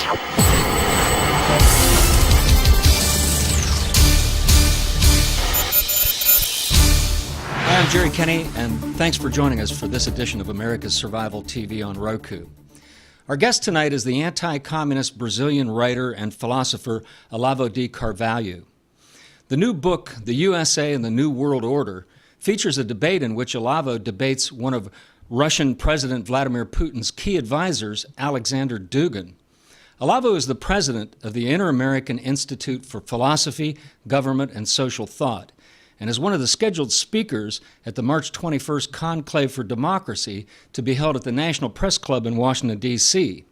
I'm Jerry Kenney, and thanks for joining us for this edition of America's Survival TV on Roku. Our guest tonight is the anti-communist Brazilian writer and philosopher Olavo de Carvalho. The new book, The USA and the New World Order, features a debate in which Olavo debates one of Russian President Vladimir Putin's key advisors, Alexander Dugin. Olavo is the president of the Inter-American Institute for Philosophy, Government, and Social Thought, and is one of the scheduled speakers at the March 21st Conclave for Democracy to be held at the National Press Club in Washington, D.C.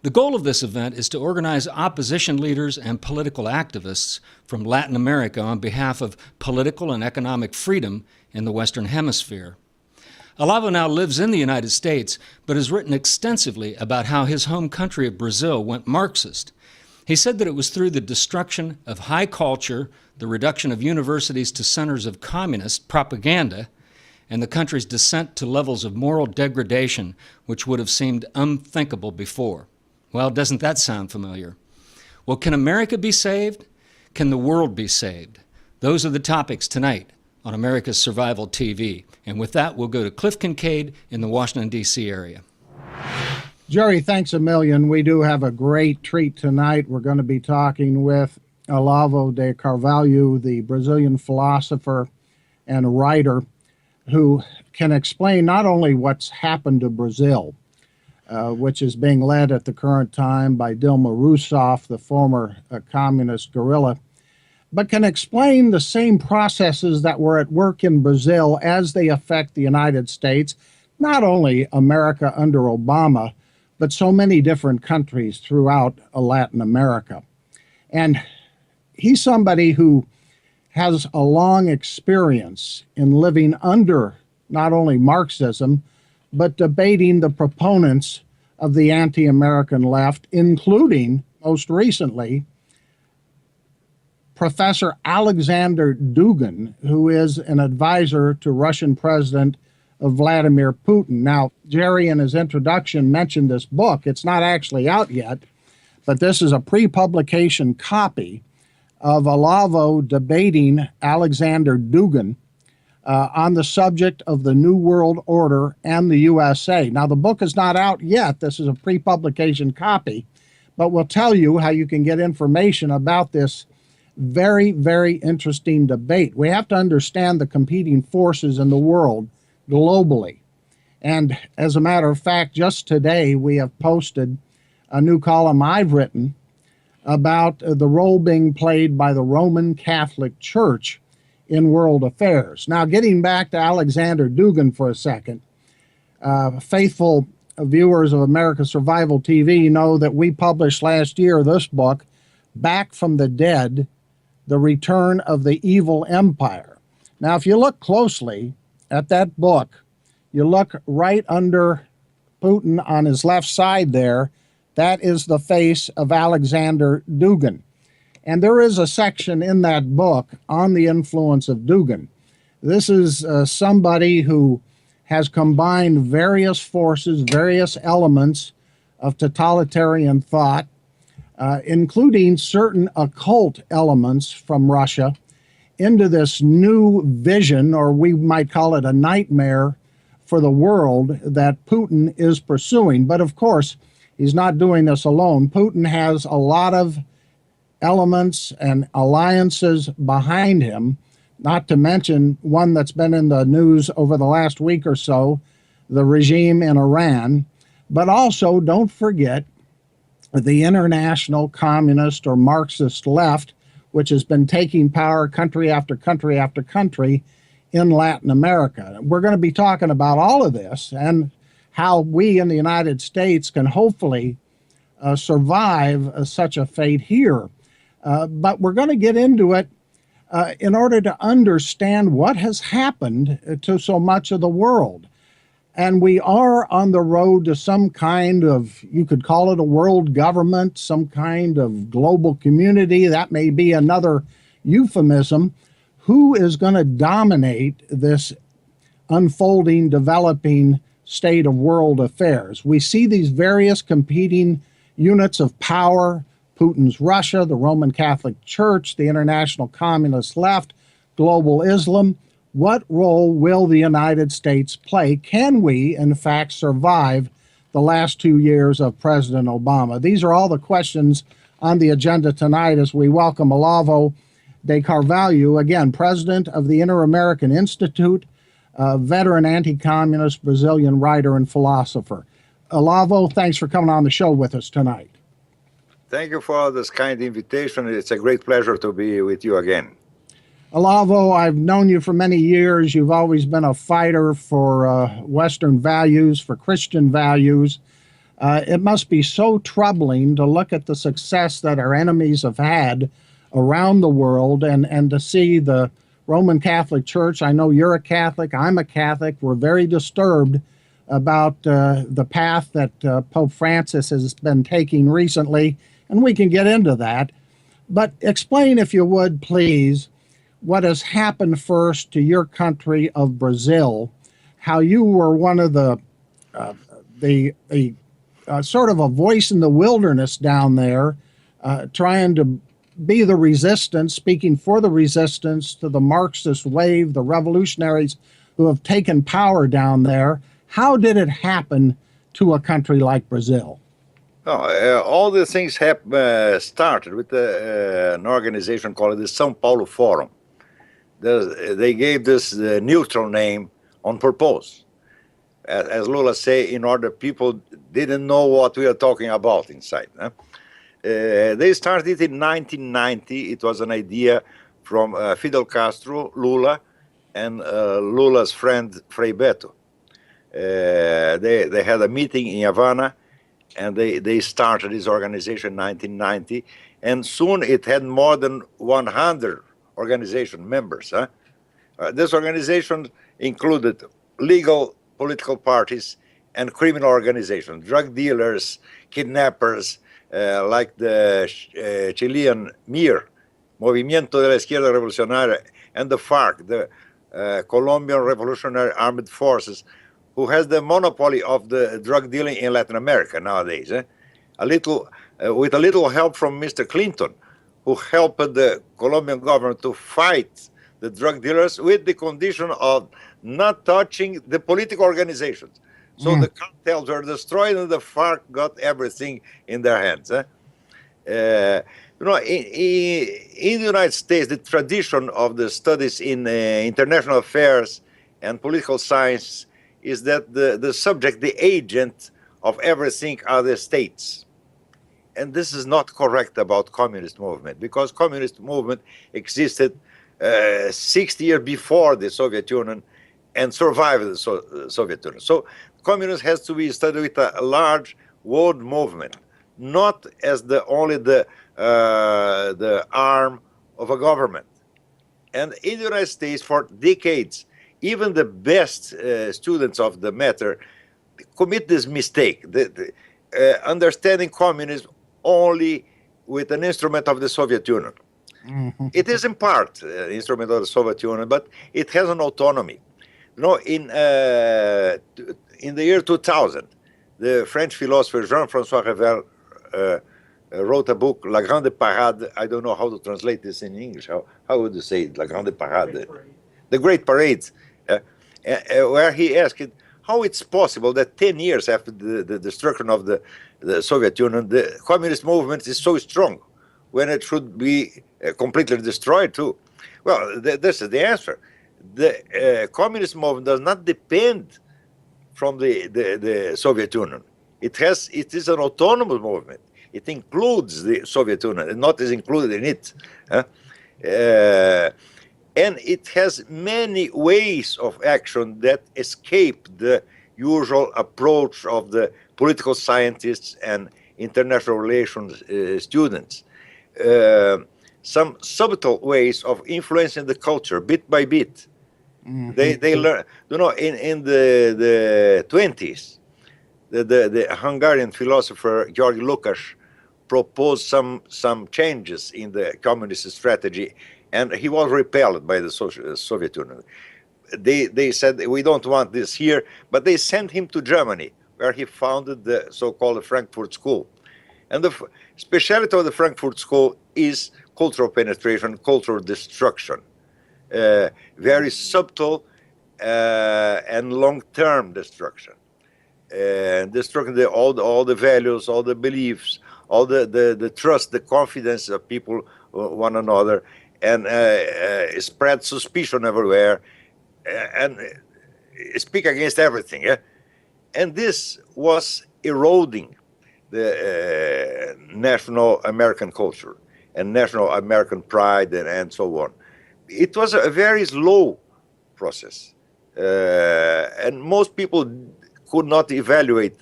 The goal of this event is to organize opposition leaders and political activists from Latin America on behalf of political and economic freedom in the Western Hemisphere. Olavo now lives in the United States, but has written extensively about how his home country of Brazil went Marxist. He said that it was through the destruction of high culture, the reduction of universities to centers of communist propaganda, and the country's descent to levels of moral degradation which would have seemed unthinkable before. Well, doesn't that sound familiar? Well, can America be saved? Can the world be saved? Those are the topics tonight on America's Survival TV. And with that, we'll go to Cliff Kincaid in the Washington, D.C. area. Jerry, thanks a million. We do have a great treat tonight. We're going to be talking with Olavo de Carvalho, the Brazilian philosopher and writer, who can explain not only what's happened to Brazil, which is being led at the current time by Dilma Rousseff, the former communist guerrilla, but can explain the same processes that were at work in Brazil as they affect the United States, not only America under Obama, but so many different countries throughout Latin America. And he's somebody who has a long experience in living under not only Marxism, but debating the proponents of the anti-American left, including, most recently, Professor Alexander Dugin, who is an advisor to Russian President Vladimir Putin. Now, Jerry, in his introduction, mentioned this book. It's not actually out yet, but this is a pre-publication copy of Olavo debating Alexander Dugin on the subject of the New World Order and the USA. Now, the book is not out yet. This is a pre-publication copy, but we'll tell you how you can get information about this very, very interesting debate. We have to understand the competing forces in the world globally. And as a matter of fact, just today we have posted a new column I've written about the role being played by the Roman Catholic Church in world affairs. Now, getting back to Alexander Dugin for a second, faithful viewers of America's Survival TV know that we published last year this book, Back from the Dead, The Return of the Evil Empire. Now, if you look closely at that book, you look right under Putin on his left side there, that is the face of Alexander Dugin. And there is a section in that book on the influence of Dugin. This is somebody who has combined various forces, various elements of totalitarian thought, including certain occult elements from Russia, into this new vision, or we might call it a nightmare for the world that Putin is pursuing. But of course, he's not doing this alone. Putin has a lot of elements and alliances behind him, not to mention one that's been in the news over the last week or so, the regime in Iran. But also, don't forget the international communist or Marxist left, which has been taking power country after country after country in Latin America. We're going to be talking about all of this and how we in the United States can hopefully survive such a fate here. But we're going to get into it in order to understand what has happened to so much of the world. And we are on the road to some kind of, you could call it a world government, some kind of global community. That may be another euphemism. Who is going to dominate this unfolding, developing state of world affairs? We see these various competing units of power, Putin's Russia, the Roman Catholic Church, the international communist left, global Islam. What role will the United States play? Can we, in fact, survive the last 2 years of President Obama? These are all the questions on the agenda tonight as we welcome Olavo de Carvalho, again, president of the Inter-American Institute, veteran anti-communist Brazilian writer and philosopher. Olavo, thanks for coming on the show with us tonight. Thank you for this kind invitation. It's a great pleasure to be with you again. Olavo, I've known you for many years. You've always been a fighter for Western values, for Christian values. It must be so troubling to look at the success that our enemies have had around the world and to see the Roman Catholic Church. I know you're a Catholic, I'm a Catholic. We're very disturbed about the path that Pope Francis has been taking recently, and we can get into that. But explain, if you would, please, what has happened first to your country of Brazil, how you were one of the sort of a voice in the wilderness down there, trying to be the resistance, speaking for the resistance to the Marxist wave, the revolutionaries who have taken power down there. How did it happen to a country like Brazil? Oh, all the things started with an organization called the São Paulo Forum. They gave this neutral name on purpose. As Lula say, in order people didn't know what we are talking about inside. They started in 1990. It was an idea from Fidel Castro, Lula, and Lula's friend Frei Beto. They had a meeting in Havana, and they started this organization in 1990, and soon it had more than 100 organization members. This organization included legal political parties and criminal organizations, drug dealers, kidnappers, like the Chilean MIR, Movimiento de la Izquierda Revolucionaria, and the FARC, the Colombian Revolutionary Armed Forces, who has the monopoly of the drug dealing in Latin America nowadays. With a little help from Mr. Clinton, who helped the Colombian government to fight the drug dealers with the condition of not touching the political organizations. So the cartels were destroyed and the FARC got everything in their hands. In the United States, the tradition of the studies in international affairs and political science is that the subject, the agent of everything are the states. And this is not correct about communist movement, because communist movement existed 60 years before the Soviet Union and survived the Soviet Union. So communism has to be studied with a large world movement, not as only the arm of a government. And in the United States, for decades, even the best students of the matter commit this mistake, understanding communism only with an instrument of the Soviet Union. It is in part an instrument of the Soviet Union, but it has an autonomy. In the year 2000, the French philosopher Jean-François Revel wrote a book, La Grande Parade. I don't know how to translate this in English. How would you say it? La Grande Parade? The Great Parades, where he asked how it's possible that 10 years after the destruction of the Soviet Union, the communist movement is so strong when it should be completely destroyed too. Well, this is the answer. The communist movement does not depend from the Soviet Union. It is an autonomous movement. It includes the Soviet Union, and not is included in it. And it has many ways of action that escape the usual approach of the political scientists and international relations students. Some subtle ways of influencing the culture bit by bit. They learn, in the 20s, the Hungarian philosopher George Lukács proposed some changes in the communist strategy, and he was repelled by the Soviet Union. They said, we don't want this here, but they sent him to Germany, where he founded the so-called Frankfurt School. And the speciality of the Frankfurt School is cultural penetration, cultural destruction, very subtle and long-term destruction, destructing all the values, all the beliefs, all the trust, the confidence of people one another, and spread suspicion everywhere, and speak against everything. Yeah? And this was eroding the national American culture and national American pride and so on. It was a very slow process, and most people could not evaluate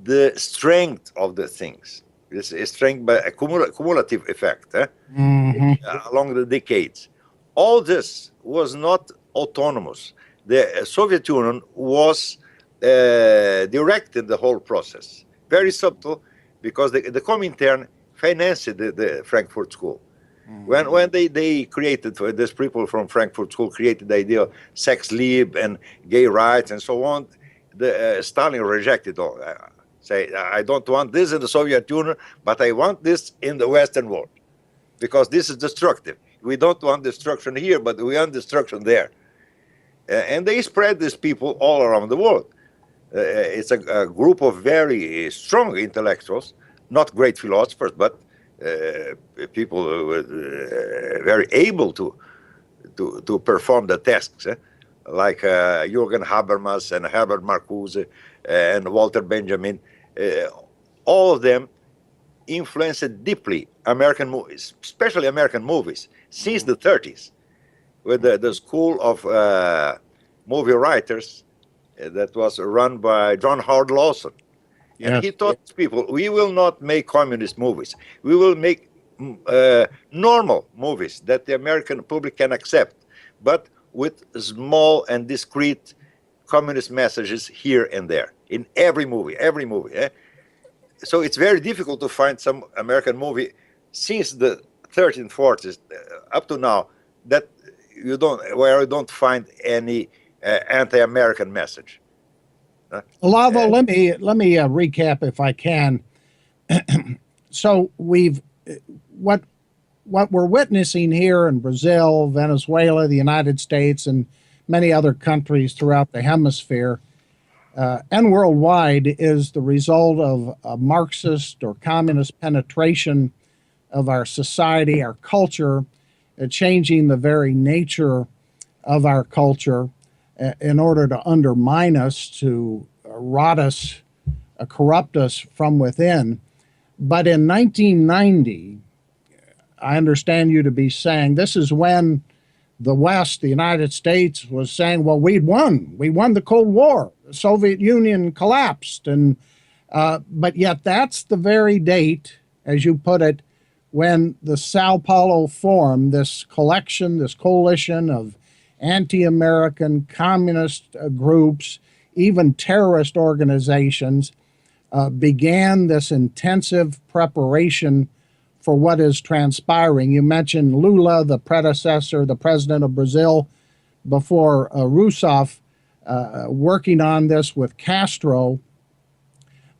the strength of the things. This is strength by a cumulative effect along the decades. All this was not autonomous. The Soviet Union was directed the whole process. Very subtle, because the Comintern financed the Frankfurt School. When they created, these people from Frankfurt School created the idea of sex lib and gay rights and so on, Stalin rejected all. Say, I don't want this in the Soviet Union, but I want this in the Western world, because this is destructive. We don't want destruction here, but we want destruction there. And they spread these people all around the world. It's a group of very strong intellectuals, not great philosophers, but people very able to perform the tasks, like Jürgen Habermas and Herbert Marcuse and Walter Benjamin. All of them influenced deeply American movies, especially American movies, since the 30s, with the school of movie writers that was run by John Howard Lawson. And Yes. he taught people, we will not make communist movies. We will make normal movies that the American public can accept, but with small and discreet communist messages here and there, in every movie. So it's very difficult to find some American movie since the 30s, 40s up to now that where you don't find any anti-American message. Olavo, let me recap if I can. So what we're witnessing here in Brazil, Venezuela, the United States, and many other countries throughout the hemisphere and worldwide is the result of a Marxist or communist penetration of our society, our culture, changing the very nature of our culture in order to undermine us, to rot us, corrupt us from within. But in 1990, I understand you to be saying this is when the West, the United States, was saying, well, we won the Cold War. The Soviet Union collapsed. But yet that's the very date, as you put it, when the Sao Paulo Forum, this collection, this coalition of anti-American communist groups, even terrorist organizations, began this intensive preparation for what is transpiring. You mentioned Lula, the predecessor, the president of Brazil, before Rousseff, working on this with Castro.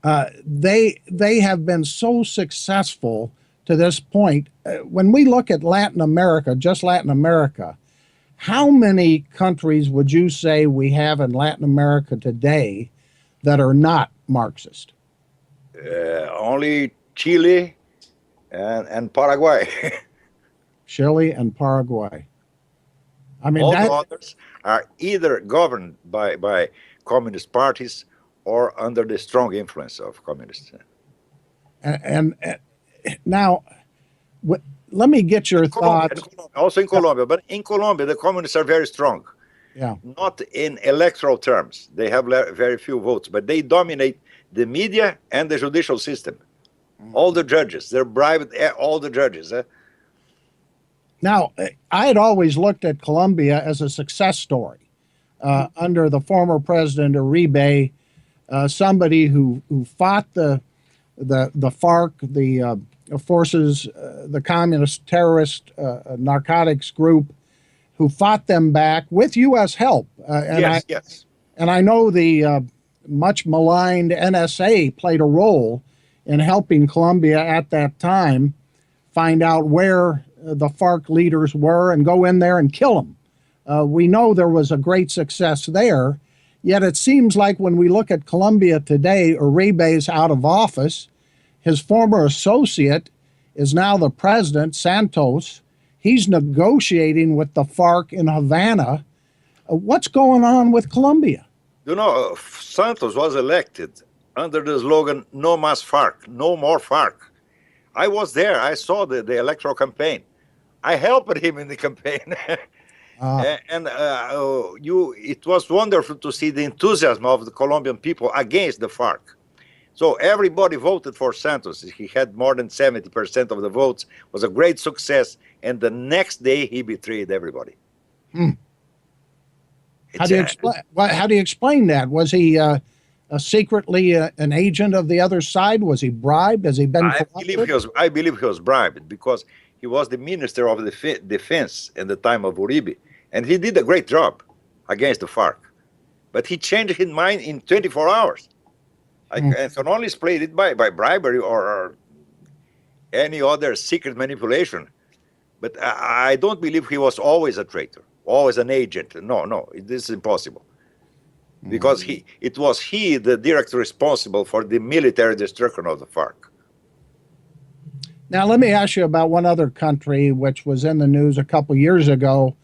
They have been so successful to this point. When we look at Latin America, just Latin America, how many countries would you say we have in Latin America today that are not Marxist? Only Chile and Paraguay. Chile and Paraguay. I mean, all the others are either governed by communist parties or under the strong influence of communists. And now, let me get your thoughts. Also in Colombia, but in Colombia, the communists are very strong. Yeah. Not in electoral terms. They have very few votes, but they dominate the media and the judicial system. All the judges, they're bribed, all the judges. Now, I had always looked at Colombia as a success story under the former president Uribe, somebody who fought the FARC, the forces, the communist terrorist narcotics group, who fought them back with U.S. help. Yes. And I know the much maligned NSA played a role in helping Colombia at that time find out where the FARC leaders were and go in there and kill them. We know there was a great success there, yet it seems like when we look at Colombia today, Uribe's out of office. His former associate is now the president, Santos. He's negotiating with the FARC in Havana. What's going on with Colombia? You know, Santos was elected under the slogan, no más FARC, no more FARC. I was there. I saw the electoral campaign. I helped him in the campaign. It was wonderful to see the enthusiasm of the Colombian people against the FARC. So everybody voted for Santos. He had more than 70% of the votes. It was a great success. And the next day, he betrayed everybody. How do you explain that? Was he secretly an agent of the other side? Was he bribed? Has he been corrupted? I believe he was bribed because he was the Minister of Defense in the time of Uribe. And he did a great job against the FARC. But he changed his mind in 24 hours. I can only explain it by bribery or any other secret manipulation. But I don't believe he was always a traitor, always an agent. No, this is impossible. Because it was he, the direct responsible for the military destruction of the FARC. Now, let me ask you about one other country which was in the news a couple years ago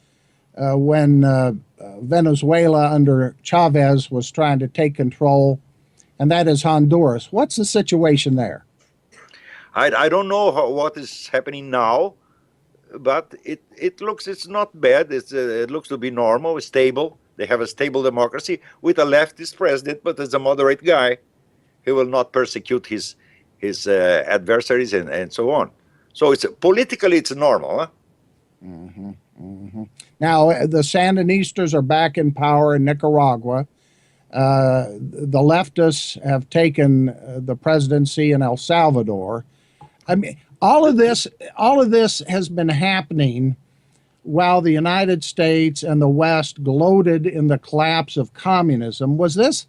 when Venezuela under Chavez was trying to take control, and that is Honduras. What's the situation there? I don't know what is happening now, but it's not bad. It looks to be normal, stable. They have a stable democracy with a leftist president, but as a moderate guy. He will not persecute his adversaries and so on. So politically it's normal. Huh? Now, the Sandinistas are back in power in Nicaragua. The leftists have taken the presidency in El Salvador. I mean, all of this has been happening while the United States and the West gloated in the collapse of communism. Was this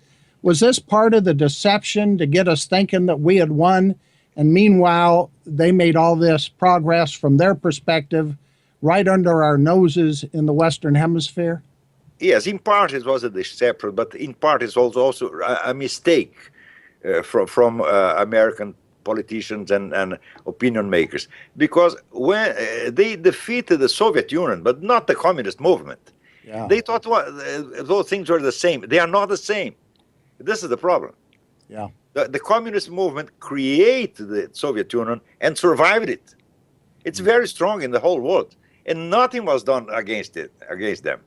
part of the deception to get us thinking that we had won? And meanwhile, they made all this progress from their perspective right under our noses in the Western Hemisphere? Yes, in part it was a deception, but in part it's also a mistake from American politicians and opinion makers, because when they defeated the Soviet Union, but not the communist movement, they thought those things were the same. They are not the same. This is the problem. The communist movement created the Soviet Union and survived it. It's very strong in the whole world, and nothing was done against them. It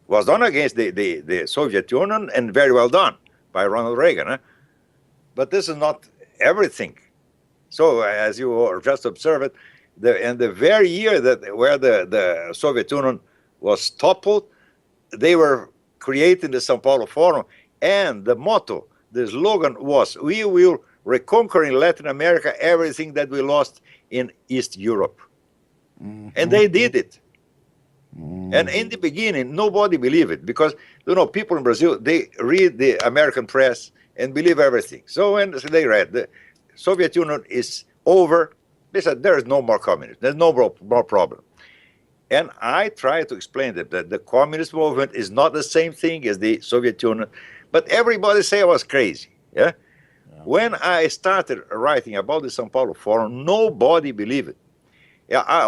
was done against the Soviet Union, and very well done by Ronald Reagan. Huh? But this is not everything. So, as you just observed, in the very year where the Soviet Union was toppled, they were creating the Sao Paulo Forum, and the motto, the slogan was, "We will reconquer in Latin America everything that we lost in East Europe." And they did it. And in the beginning, nobody believed it, because people in Brazil, they read the American press and believe everything. So when they read the Soviet Union is over, they said there is no more communism. There's no more problem. And I try to explain that the communist movement is not the same thing as the Soviet Union, but everybody say I was crazy. Yeah. When I started writing about the Sao Paulo Forum, nobody believed it. Yeah, I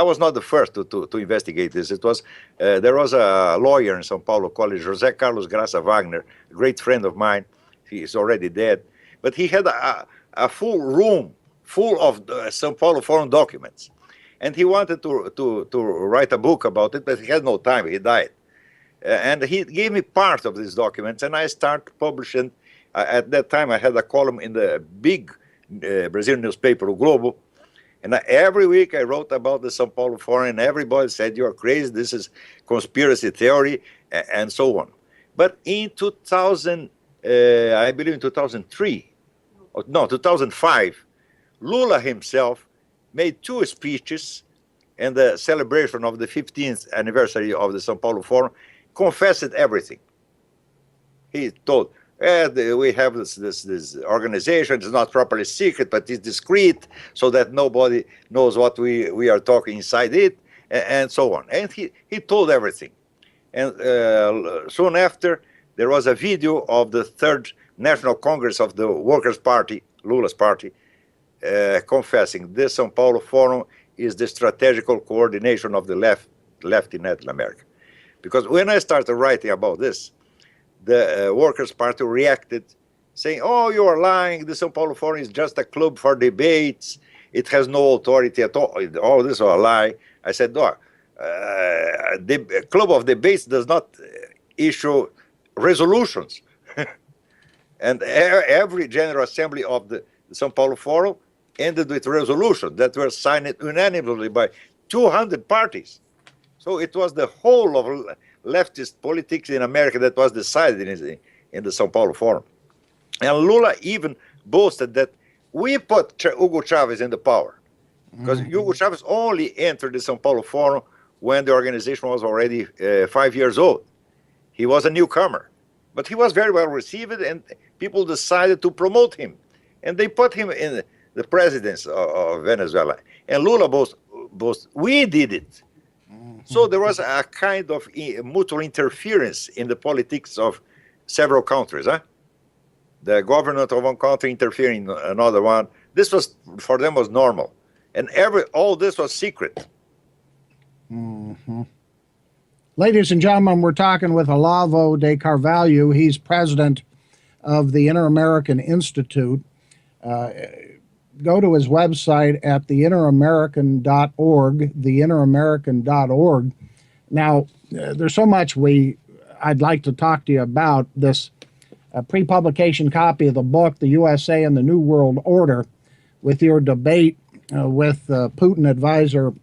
was not the first to investigate this. It was there was a lawyer in Sao Paulo called José Carlos Graça Wagner, a great friend of mine. He is already dead, but he had a full room full of Sao Paulo Forum documents, and he wanted to write a book about it, but he had no time. He died, and he gave me part of these documents, and I started publishing. At that time, I had a column in the big Brazilian newspaper, O Globo. And every week I wrote about the Sao Paulo Forum, and everybody said, "You're crazy, this is conspiracy theory," and so on. But in 2000, I believe in 2003, no, 2005, Lula himself made 2 speeches in the celebration of the 15th anniversary of the Sao Paulo Forum, confessed everything. He told, We have this organization. It's not properly secret, but it's discreet, so that nobody knows what we are talking inside it, and so on. And he told everything. And soon after, there was a video of the Third National Congress of the Workers' Party, Lula's party, confessing this São Paulo Forum is the strategical coordination of the left in Latin America. Because when I started writing about this, the Workers' Party reacted, saying, "Oh, you are lying. The São Paulo Forum is just a club for debates. It has no authority at all. All this is a lie." I said, "No, the club of debates does not issue resolutions." And every General Assembly of the São Paulo Forum ended with resolutions that were signed unanimously by 200 parties. So it was the whole of leftist politics in America that was decided in the São Paulo Forum. And Lula even boasted that we put Hugo Chavez in the power, because Hugo Chavez only entered the São Paulo Forum when the organization was already 5 years old. He was a newcomer, but he was very well received, and people decided to promote him. And they put him in the presidency of Venezuela. And Lula boasted, we did it. So there was a kind of mutual interference in the politics of several countries. The government of one country interfering in another one. This was, for them, was normal. And all this was secret. Ladies and gentlemen, we're talking with Olavo de Carvalho. He's president of the Inter-American Institute. Go to his website at theinteramerican.org, theinteramerican.org. Now, there's so much I'd like to talk to you about. This pre-publication copy of the book, The USA and the New World Order, with your debate with Putin advisor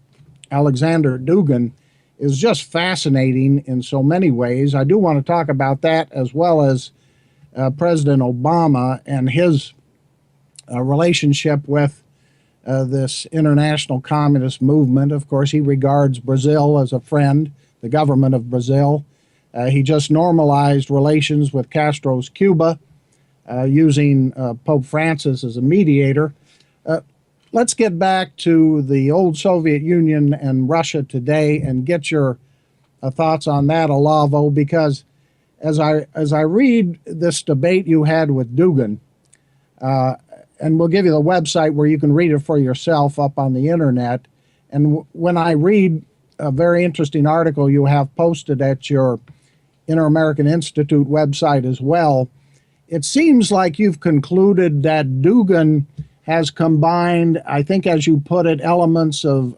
Alexander Dugin, is just fascinating in so many ways. I do want to talk about that, as well as President Obama and his relationship with this international communist movement. Of course, he regards Brazil as a friend, the government of Brazil. He just normalized relations with Castro's Cuba, using Pope Francis as a mediator. Let's get back to the old Soviet Union and Russia today and get your thoughts on that, Olavo, because as I read this debate you had with Dugin, and we'll give you the website where you can read it for yourself up on the internet. And when I read a very interesting article you have posted at your Inter-American Institute website as well, it seems like you've concluded that Dugin has combined, I think as you put it, elements of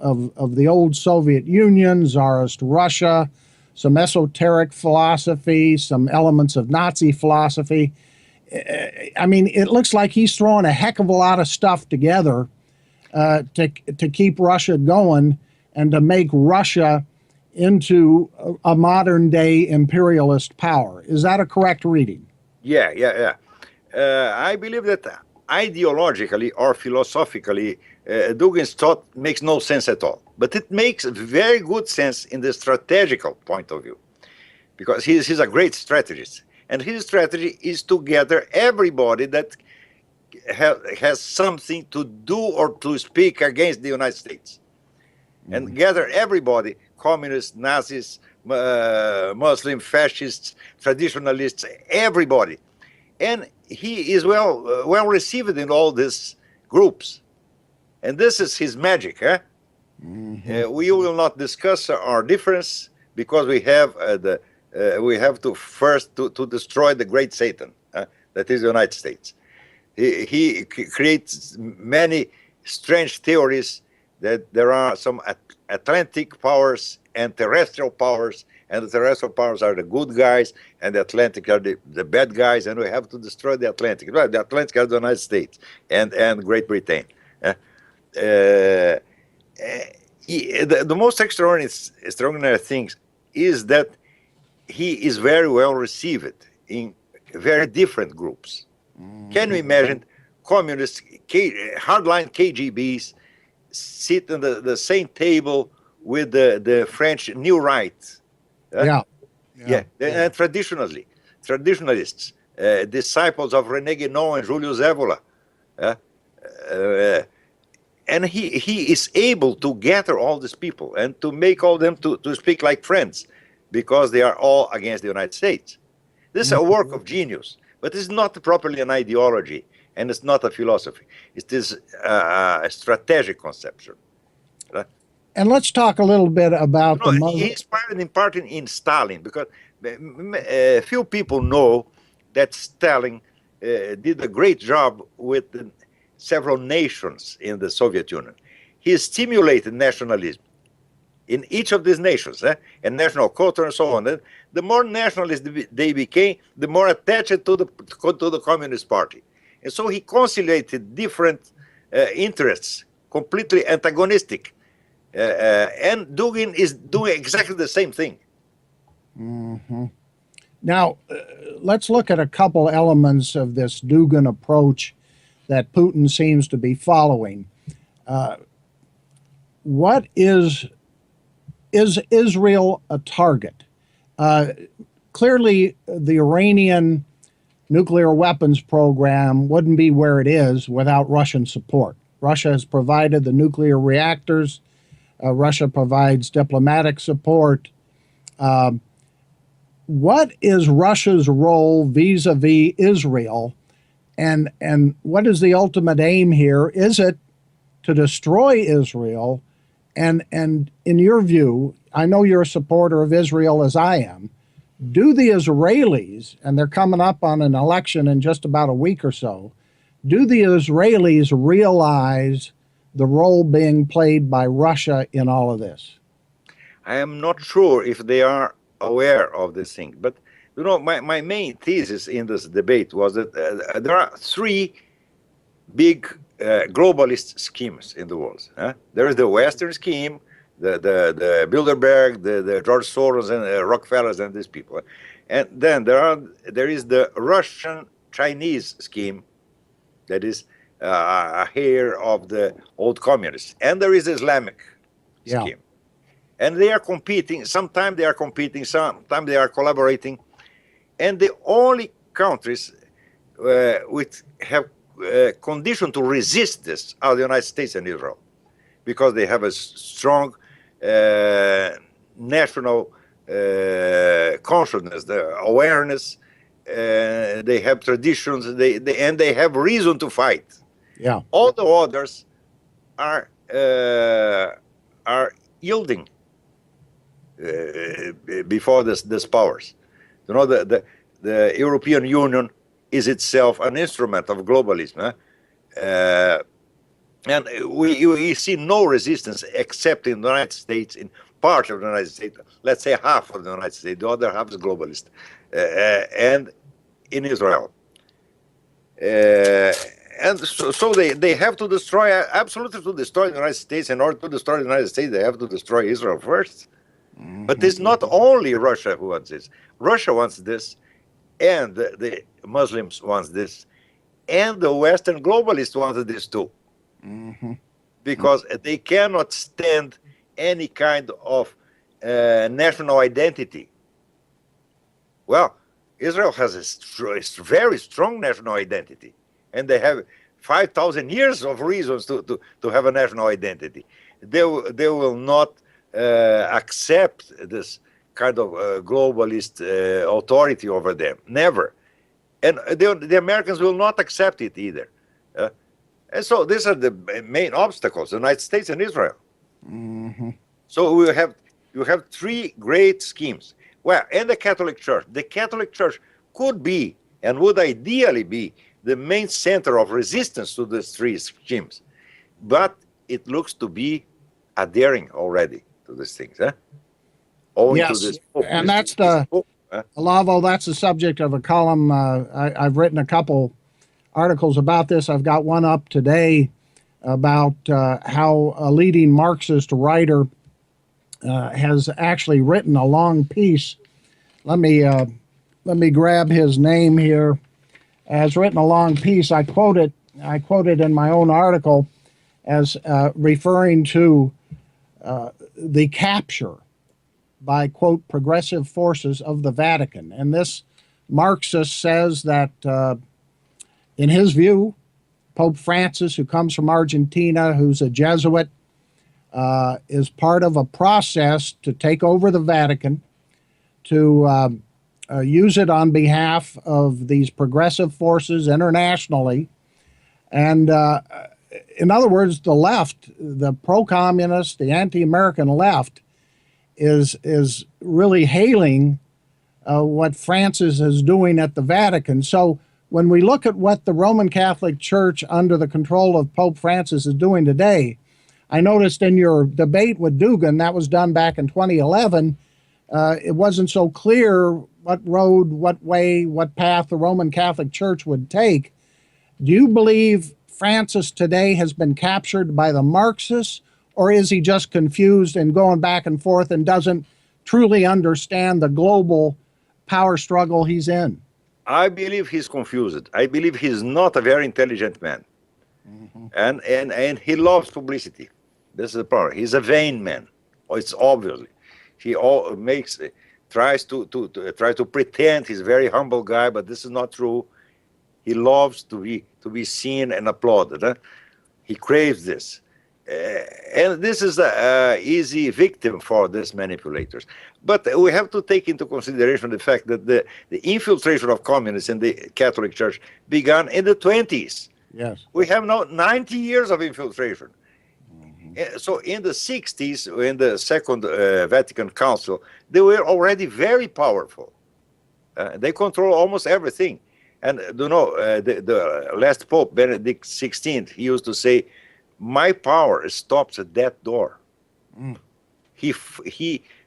the old Soviet Union, Tsarist Russia, some esoteric philosophy, some elements of Nazi philosophy. I mean, it looks like he's throwing a heck of a lot of stuff together to keep Russia going and to make Russia into a modern-day imperialist power. Is that a correct reading? Yeah. I believe that ideologically or philosophically, Dugin's thought makes no sense at all. But it makes very good sense in the strategical point of view, because he's a great strategist. And his strategy is to gather everybody that has something to do or to speak against the United States. And gather everybody, communists, Nazis, Muslim, fascists, traditionalists, everybody. And he is well received in all these groups. And this is his magic. We will not discuss our difference, because we have we have to first to destroy the great Satan, that is the United States. He creates many strange theories that there are some Atlantic powers and terrestrial powers, and the terrestrial powers are the good guys, and the Atlantic are the bad guys, and we have to destroy the Atlantic. Well, the Atlantic are the United States and Great Britain. The most extraordinary thing is that he is very well received in very different groups. Can you imagine communists, hardline KGBs, sit on the same table with the French New Right? And traditionalists, disciples of René Guénon and Julius Evola. And he is able to gather all these people and to make all them to speak like friends, because they are all against the United States. This is a work of genius, but it's not properly an ideology, and it's not a philosophy. It is a strategic conception. And let's talk a little bit about the Muslim. He inspired in part in Stalin, because few people know that Stalin did a great job with several nations in the Soviet Union. He stimulated nationalism in each of these nations, and national culture and so on. The more nationalist they became, the more attached to the Communist Party. And so he conciliated different interests, completely antagonistic. And Dugin is doing exactly the same thing. Mm-hmm. Now, let's look at a couple elements of this Dugin approach that Putin seems to be following. What is Israel a target? Clearly, the Iranian nuclear weapons program wouldn't be where it is without Russian support. Russia has provided the nuclear reactors. Russia provides diplomatic support. What is Russia's role vis-a-vis Israel, and what is the ultimate aim here? Is it to destroy Israel? And in your view, I know you're a supporter of Israel as I am, do the Israelis, and they're coming up on an election in just about a week or so, do the Israelis realize the role being played by Russia in all of this? I am not sure if they are aware of this thing, but my main thesis in this debate was that there are three big globalist schemes in the world. There is the Western scheme, the Bilderberg, the George Soros and Rockefellers and these people, and then there is the Russian-Chinese scheme, that is a heir of the old communists, and there is the Islamic scheme. And they are competing. Sometimes they are competing, sometimes they are collaborating. And the only countries which have condition to resist this are the United States and Israel, because they have a strong national consciousness, the awareness, they have traditions, and they have reason to fight. Yeah. All the others are yielding before this powers. The European Union is itself an instrument of globalism, and we see no resistance except in the United States, in part of the United States, let's say half of the United States, the other half is globalist, and in Israel. And so they have to destroy, absolutely to destroy the United States. In order to destroy the United States, they have to destroy Israel first. Mm-hmm. But it's not only Russia who wants this. Russia wants this, and the Muslims want this, and the Western globalists want this too. Mm-hmm. Because they cannot stand any kind of national identity. Well, Israel has a very strong national identity, and they have 5,000 years of reasons to have a national identity. They will not accept this kind of globalist authority over them, never. And the Americans will not accept it either. And so these are the main obstacles, the United States and Israel. Mm-hmm. So you have three great schemes. Well, and the Catholic Church. The Catholic Church could be and would ideally be the main center of resistance to these three schemes. But it looks to be adhering already to these things. Yes, to this and that's Olavo, that's the subject of a column. I've written a couple articles about this. I've got one up today about how a leading Marxist writer has actually written a long piece. Let me grab his name here. Has written a long piece. I quote it in my own article as referring to the capture by, quote, progressive forces of the Vatican. And this Marxist says that, in his view, Pope Francis, who comes from Argentina, who's a Jesuit, is part of a process to take over the Vatican, to use it on behalf of these progressive forces internationally. And in other words, the left, the pro-communist, the anti-American left, is really hailing what Francis is doing at the Vatican. So when we look at what the Roman Catholic Church under the control of Pope Francis is doing today, I noticed in your debate with Dugan, that was done back in 2011, it wasn't so clear what road, what way, what path the Roman Catholic Church would take. Do you believe Francis today has been captured by the Marxists, or is he just confused and going back and forth and doesn't truly understand the global power struggle he's in? I believe he's confused. I believe he's not a very intelligent man. And he loves publicity. This is the problem. He's a vain man. It's obviously. He tries to pretend he's a very humble guy, but this is not true. He loves to be seen and applauded. He craves this. And this is an easy victim for these manipulators. But we have to take into consideration the fact that the infiltration of communists in the Catholic Church began in the 20s. Yes. We have now 90 years of infiltration. So in the 60s, in the Second Vatican Council, they were already very powerful. They control almost everything. And the last Pope, Benedict XVI, he used to say, "My power stops at that door." He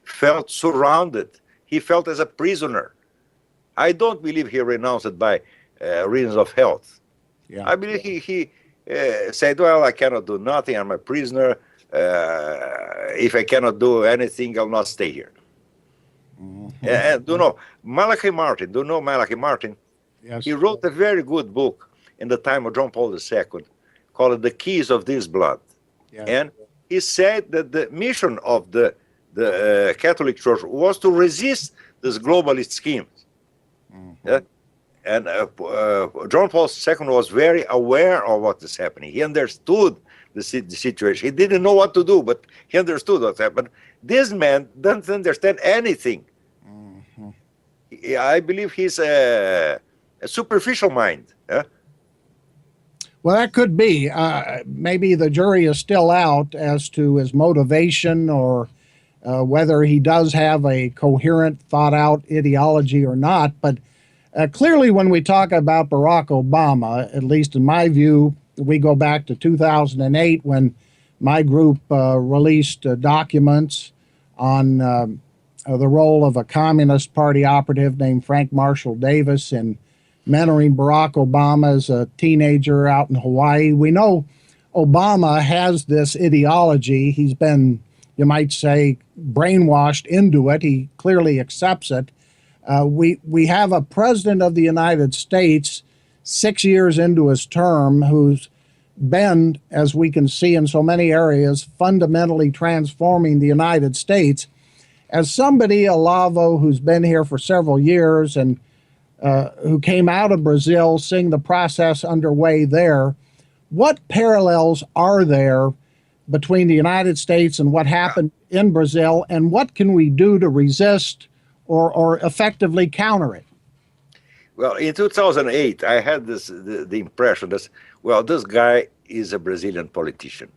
felt surrounded. He felt as a prisoner. I don't believe he renounced it by reasons of health. Yeah. I believe he said, "Well, I cannot do nothing. I'm a prisoner. If I cannot do anything, I'll not stay here." And Malachi Martin, do you know Malachi Martin? Yes. He wrote a very good book in the time of John Paul II called The Keys of This Blood. Yes. And he said that the mission of the Catholic Church was to resist this globalist schemes. And John Paul II was very aware of what is happening. He understood the situation. He didn't know what to do, but he understood what happened. This man doesn't understand anything. I believe he's a superficial mind. Well, that could be. Maybe the jury is still out as to his motivation or whether he does have a coherent, thought-out ideology or not. But clearly, when we talk about Barack Obama, at least in my view, we go back to 2008 when my group released documents on the role of a Communist Party operative named Frank Marshall Davis in mentoring Barack Obama as a teenager out in Hawaii. We know Obama has this ideology. He's been, you might say, brainwashed into it. He clearly accepts it. We have a president of the United States 6 years into his term who's been, as we can see in so many areas, fundamentally transforming the United States. As somebody, Olavo, who's been here for several years and who came out of Brazil, seeing the process underway there, what parallels are there between the United States and what happened in Brazil, and what can we do to resist or effectively counter it? Well, in 2008, I had the impression that, well, this guy is a Brazilian politician.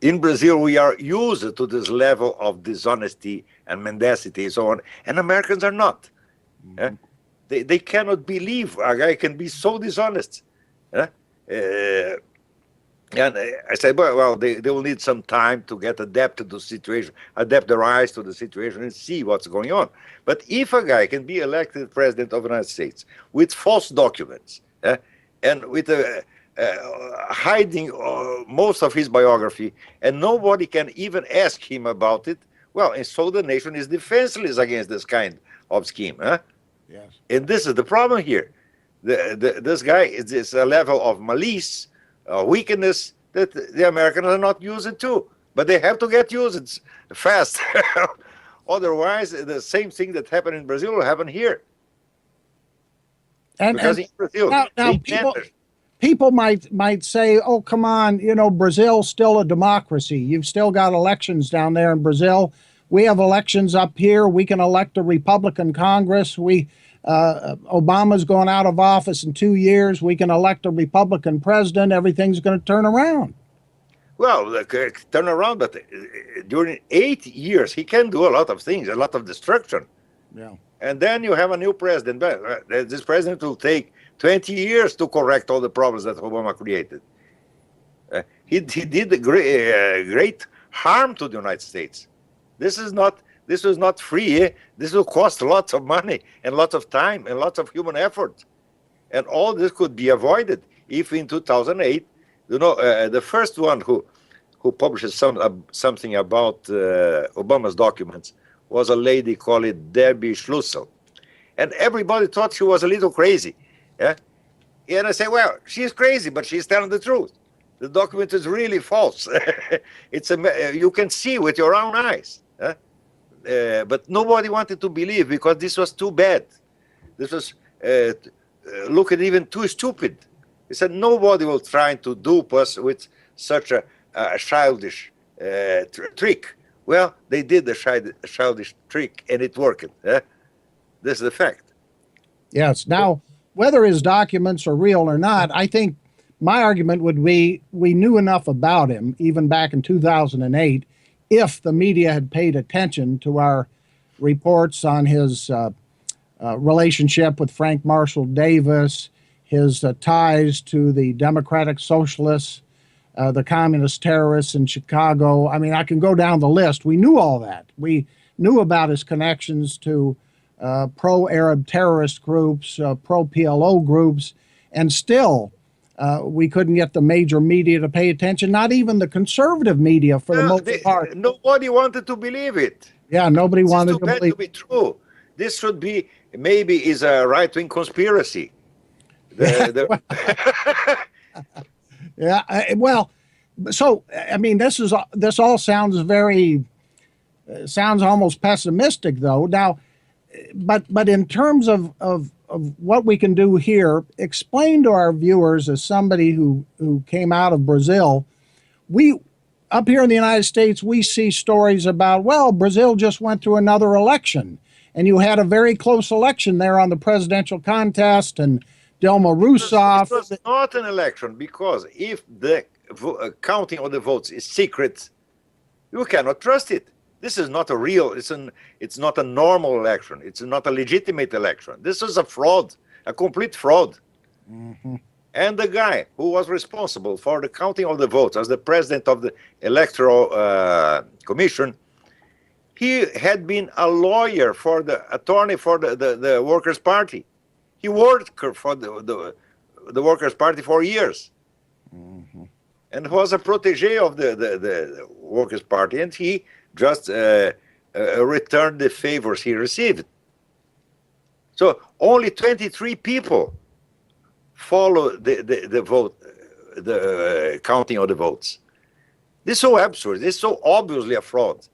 In Brazil, we are used to this level of dishonesty and mendacity and so on, and Americans are not. They cannot believe a guy can be so dishonest. And I said, well, they will need some time to get adapted to the situation, adapt their eyes to the situation and see what's going on. But if a guy can be elected president of the United States with false documents and with hiding most of his biography, and nobody can even ask him about it, well, and so the nation is defenseless against this kind of scheme. Yes. And this is the problem here. This guy is a level of malice, weakness that the Americans are not used to, but they have to get used fast. Otherwise, the same thing that happened in Brazil will happen here. because in Brazil, now people might say, "Oh, come on, Brazil's still a democracy. You've still got elections down there in Brazil. We have elections up here. We can elect a Republican Congress. Obama's going out of office in 2 years. We can elect a Republican president. Everything's going to turn around." Well, turn around, but during 8 years, he can do a lot of things, a lot of destruction. Yeah. And then you have a new president. This president will take 20 years to correct all the problems that Obama created. He did a great harm to the United States. This was not free. This will cost lots of money and lots of time and lots of human effort. And all this could be avoided if in 2008, the first one who published something about Obama's documents was a lady called Debbie Schlussel. And everybody thought she was a little crazy. Yeah? And I say, well, she's crazy, but she's telling the truth. The document is really false. You can see with your own eyes. But nobody wanted to believe because this was too bad. This was looking even too stupid. He said nobody will try to dupe us with such a childish trick. Well, they did the childish trick and it worked. This is the fact. Yes. Now, whether his documents are real or not, I think my argument would be we knew enough about him, even back in 2008, if the media had paid attention to our reports on his relationship with Frank Marshall Davis, his ties to the Democratic Socialists, the communist terrorists in Chicago. I mean, I can go down the list. We knew all that. We knew about his connections to pro-Arab terrorist groups, pro-PLO groups, and still we couldn't get the major media to pay attention, not even the conservative media for the most part. Nobody wanted to believe it. Yeah, nobody wanted to believe it. This is too bad to be true. This should be, maybe is a right-wing conspiracy. Yeah, well, so I mean, this all sounds sounds almost pessimistic, though. Now, but in terms of what we can do here, explain to our viewers, as somebody who came out of Brazil, we up here in the United States, we see stories about, well, Brazil just went through another election, and you had a very close election there on the presidential contest, and Dilma Rousseff. It was not an election, because if the counting of the votes is secret, you cannot trust it. This is not a real, it's not a normal election. It's not a legitimate election. This is a fraud, a complete fraud. Mm-hmm. And the guy who was responsible for the counting of the votes as the president of the Electoral Commission, he had been a lawyer for the attorney for the Workers' Party. He worked for the Workers' Party for years. Mm-hmm. And was a protege of the Workers' Party, and he just returned the favors he received. So only 23 people follow the vote, the counting of the votes. This is so absurd. This is so obviously a fraud.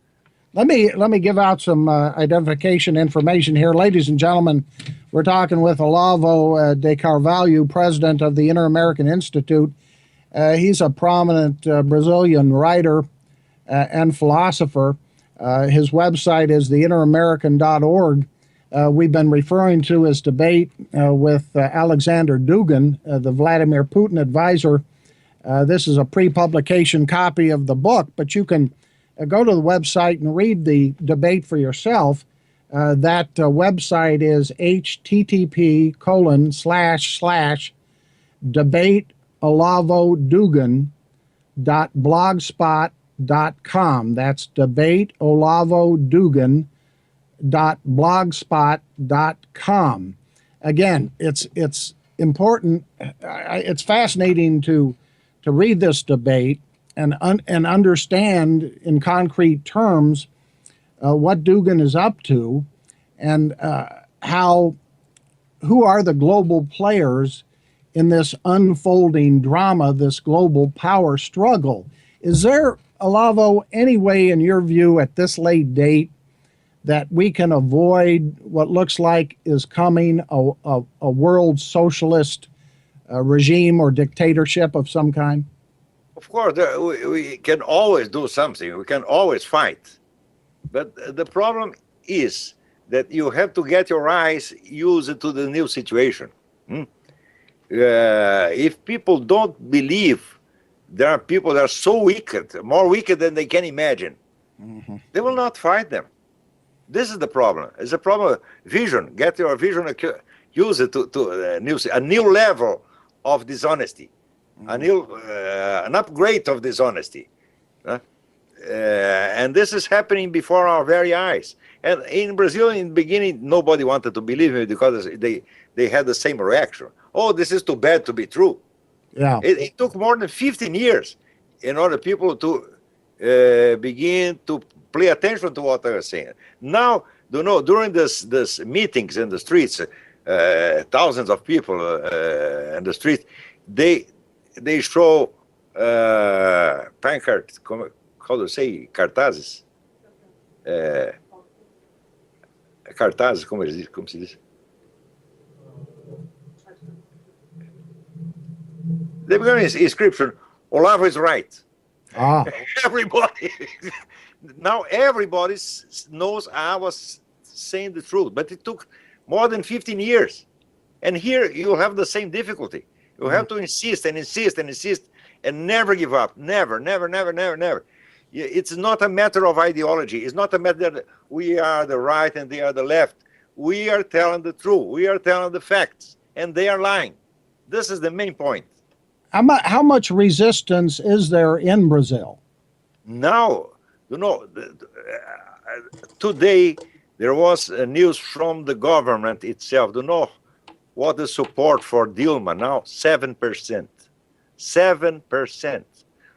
Let me give out some identification information here. Ladies and gentlemen, we're talking with Olavo de Carvalho, president of the Inter-American Institute. He's a prominent Brazilian writer and philosopher. His website is theinteramerican.org. We've been referring to his debate with Alexander Dugin, the Vladimir Putin advisor. This is a pre-publication copy of the book, but you can go to the website and read the debate for yourself. That website is http://debateolavodugan.blogspot.com. That's debateolavodugan.blogspot.com. Again, it's important. It's fascinating to read this debate and understand in concrete terms what Dugin is up to, and who are the global players in this unfolding drama, this global power struggle. Is there, Olavo, any way in your view at this late date that we can avoid what looks like is coming, a world socialist regime or dictatorship of some kind? Of course, we can always do something. We can always fight. But the problem is that you have to get your eyes used to the new situation. If people don't believe, there are people that are so wicked, more wicked than they can imagine, they will not fight them. This is the problem. It's a problem of vision. Get your vision, use it to a new level of dishonesty, an upgrade of dishonesty. And this is happening before our very eyes. And in Brazil, in the beginning, nobody wanted to believe me because they had the same reaction. Oh, this is too bad to be true. Yeah. It took more than 15 years in order people to begin to pay attention to what I was saying. Now, during this meetings in the streets, thousands of people in the street, they show pancards, how do you say, cartazes? Cartazes, como se diz? They began inscription, Olavo is right. Everybody, now everybody knows I was saying the truth, but it took more than 15 years. And here you have the same difficulty. You have to insist and insist and insist and never give up. Never, never, never, never, never. It's not a matter of ideology. It's not a matter that we are the right and they are the left. We are telling the truth. We are telling the facts, and they are lying. This is the main point. How much resistance is there in Brazil? Now, today there was news from the government itself. What the support for Dilma now? 7%. 7%.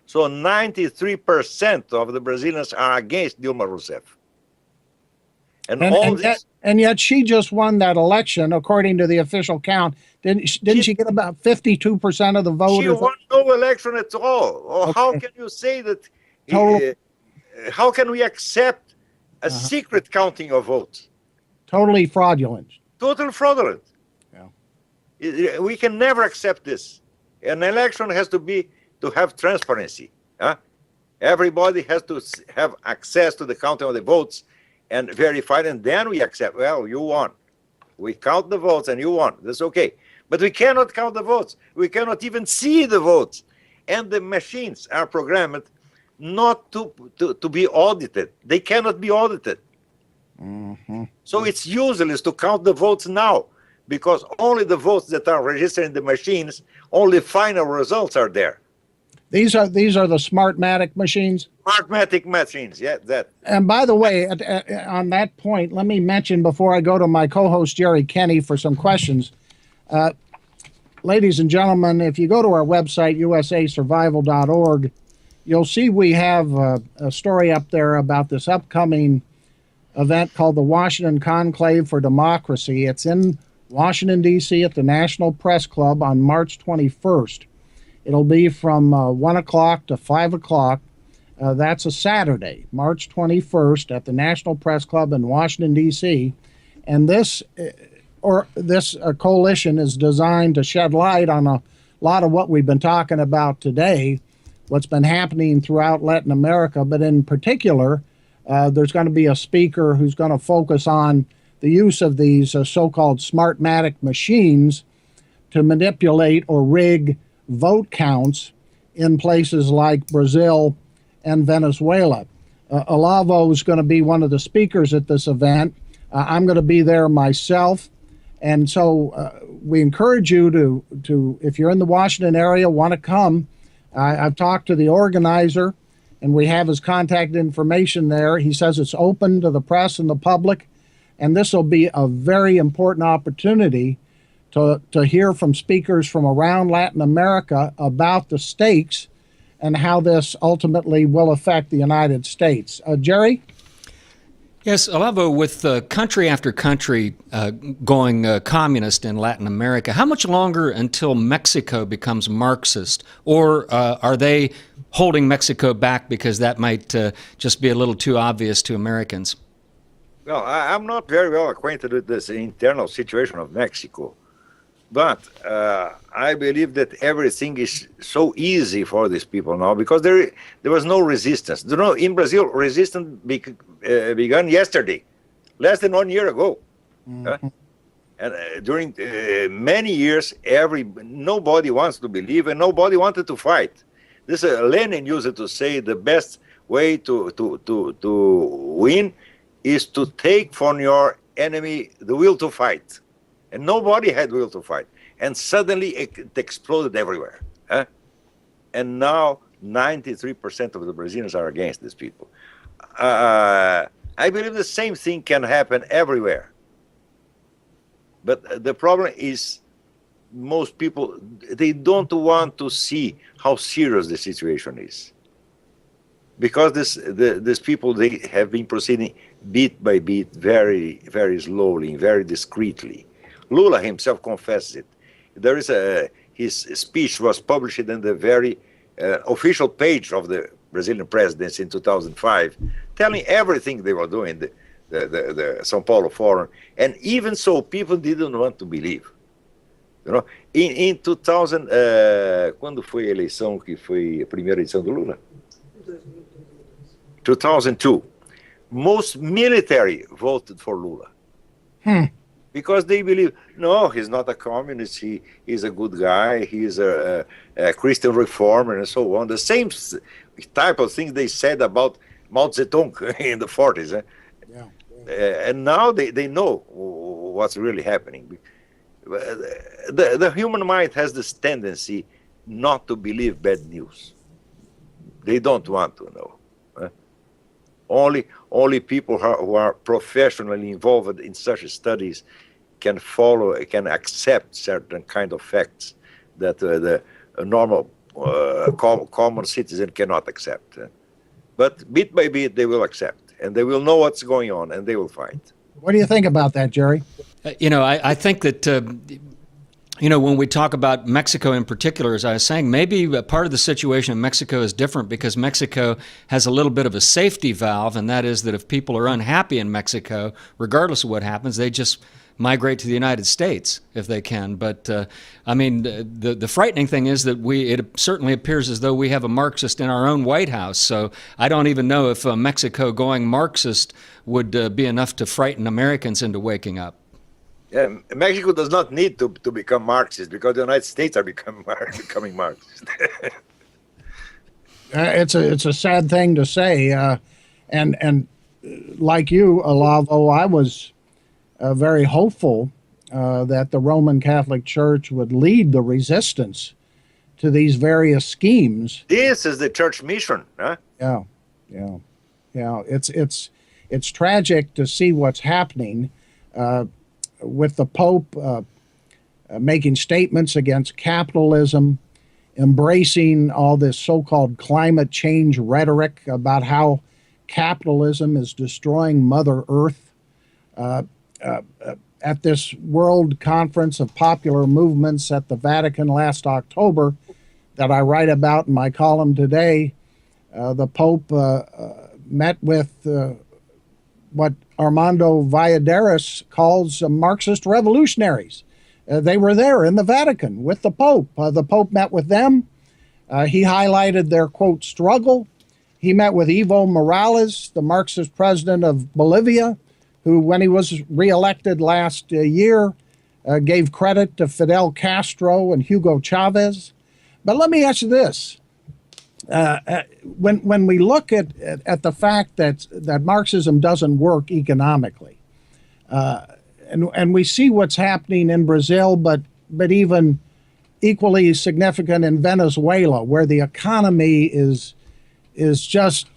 So 93% of the Brazilians are against Dilma Rousseff. And yet she just won that election, according to the official count. Didn't she get about 52% of the vote? She won no election at all. Okay. How can you say that? How can we accept a secret counting of votes? Totally fraudulent. Totally fraudulent. Yeah. We can never accept this. An election has to have transparency. Everybody has to have access to the counting of the votes and verify it, and then we accept, well, you won. We count the votes and you won. That's okay. But we cannot count the votes. We cannot even see the votes. And the machines are programmed not to be audited. They cannot be audited. So it's useless to count the votes now, because only the votes that are registered in the machines, only final results are there. These are the Smartmatic machines? Smartmatic machines, yeah, that. And by the way, on that point, let me mention before I go to my co-host Jerry Kenney for some questions. Ladies and gentlemen, if you go to our website, usasurvival.org, you'll see we have a story up there about this upcoming event called the Washington Conclave for Democracy. It's in Washington, D.C. at the National Press Club on March 21st. It'll be from 1 o'clock to 5 o'clock. That's a Saturday, March 21st at the National Press Club in Washington, D.C. And this coalition is designed to shed light on a lot of what we've been talking about today, what's been happening throughout Latin America. But in particular, there's going to be a speaker who's going to focus on the use of these so-called Smartmatic machines to manipulate or rig vote counts in places like Brazil and Venezuela. Olavo is going to be one of the speakers at this event. I'm going to be there myself. And so we encourage you to, if you're in the Washington area, want to come. I've talked to the organizer, and we have his contact information there. He says it's open to the press and the public, and this will be a very important opportunity to hear from speakers from around Latin America about the stakes and how this ultimately will affect the United States. Jerry? Yes, Olavo, with country after country going communist in Latin America, how much longer until Mexico becomes Marxist? Or are they holding Mexico back because that might just be a little too obvious to Americans? Well, I'm not very well acquainted with this internal situation of Mexico, but I believe that everything is so easy for these people now because there was no resistance. You know, in Brazil, resistance began yesterday, less than 1 year ago. Mhm. And during many years, nobody wants to believe and nobody wanted to fight. This Lenin used it to say the best way to win is to take from your enemy the will to fight. And nobody had will to fight. And suddenly it exploded everywhere. Huh? And now 93% of the Brazilians are against these people. I believe the same thing can happen everywhere. But the problem is most people, they don't want to see how serious the situation is. Because these people, they have been proceeding bit by bit, very, very slowly, very discreetly. Lula himself confesses it. There is his speech was published in the very official page of the Brazilian presidency in 2005, telling everything they were doing, the São Paulo Forum. And even so, people didn't want to believe. You know, in 2000, quando foi a eleição que foi a primeira eleição do Lula? 2002. Most military voted for Lula. Because they believe, no, he's not a communist, he's a good guy, he's a Christian reformer and so on. The same type of things they said about Mao Zedong in the 40s. Yeah. And now they know what's really happening. The human mind has this tendency not to believe bad news. They don't want to know. Only people who are professionally involved in such studies can can accept certain kind of facts that the normal common citizen cannot accept. But bit by bit they will accept, and they will know what's going on, and they will fight. What do you think about that, Jerry? I think that, when we talk about Mexico in particular, as I was saying, maybe part of the situation in Mexico is different because Mexico has a little bit of a safety valve, and that is that if people are unhappy in Mexico, regardless of what happens, they just migrate to the United States if they can. But the frightening thing is that it certainly appears as though we have a Marxist in our own White House. So I don't even know if Mexico going Marxist would be enough to frighten Americans into waking up. Yeah, Mexico does not need to become Marxist because the United States are becoming Marxist. It's a sad thing to say, and like you, Olavo, I was very hopeful that the Roman Catholic Church would lead the resistance to these various schemes. This is the church mission, huh? Yeah. It's tragic to see what's happening with the Pope making statements against capitalism, embracing all this so-called climate change rhetoric about how capitalism is destroying Mother Earth. At this World Conference of Popular Movements at the Vatican last October that I write about in my column today, the Pope met with what Armando Valladares calls Marxist revolutionaries. They were there in the Vatican with the Pope. The Pope met with them. He highlighted their, quote, struggle. He met with Evo Morales, the Marxist president of Bolivia, who, when he was reelected last year, gave credit to Fidel Castro and Hugo Chavez. But let me ask you this. When we look at the fact that Marxism doesn't work economically, and we see what's happening in Brazil, but even equally significant in Venezuela, where the economy is just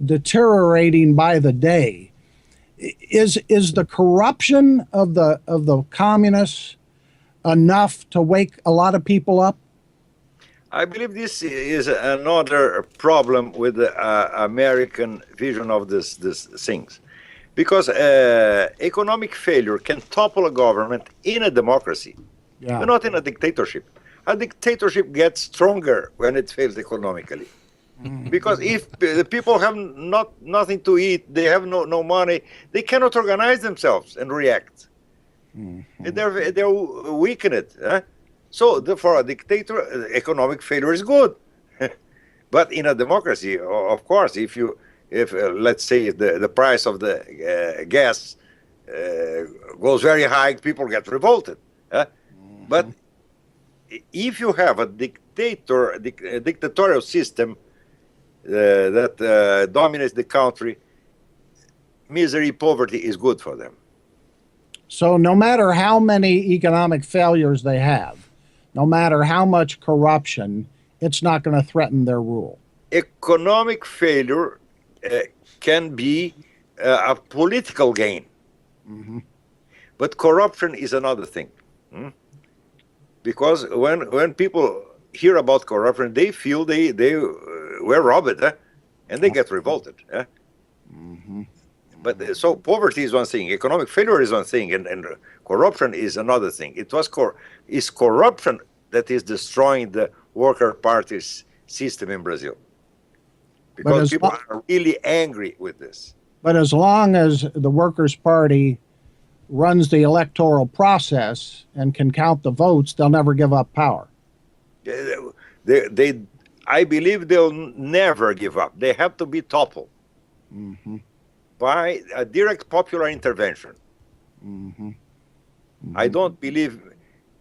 deteriorating by the day, is the corruption of the communists enough to wake a lot of people up? I believe this is another problem with the American vision of these things. Because economic failure can topple a government in a democracy, not in a dictatorship. A dictatorship gets stronger when it fails economically. Because if the people have nothing to eat, they have no money, they cannot organize themselves and react. They're weakened. Huh? So for a dictator, economic failure is good. But in a democracy, of course, if let's say the price of the gas goes very high, people get revolted. Huh? But if you have a dictatorial system that dominates the country, misery, poverty is good for them. So no matter how many economic failures they have, no matter how much corruption, it's not going to threaten their rule. Economic failure can be a political gain. But corruption is another thing. Because when people hear about corruption, they feel they were robbed, and they get revolted. But so poverty is one thing, economic failure is one thing, and corruption is another thing. It's corruption that is destroying the Worker Party's system in Brazil. Because people are really angry with this. But as long as the Workers' Party runs the electoral process and can count the votes, they'll never give up power. I believe they'll never give up. They have to be toppled by a direct popular intervention. I don't believe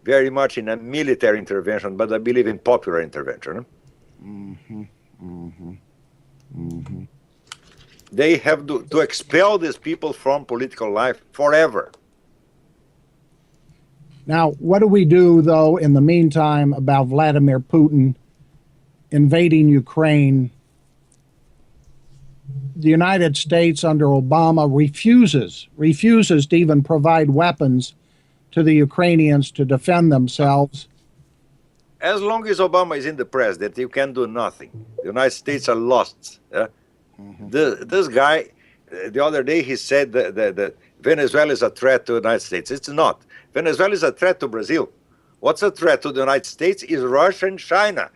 very much in a military intervention, but I believe in popular intervention. They have to expel these people from political life forever. Now, what do we do, though, in the meantime about Vladimir Putin invading Ukraine? The United States under Obama refuses to even provide weapons to the Ukrainians to defend themselves. As long as Obama is in the president, you can do nothing. The United States are lost. This guy, the other day, he said that Venezuela is a threat to the United States. It's not. Venezuela is a threat to Brazil. What's a threat to the United States is Russia and China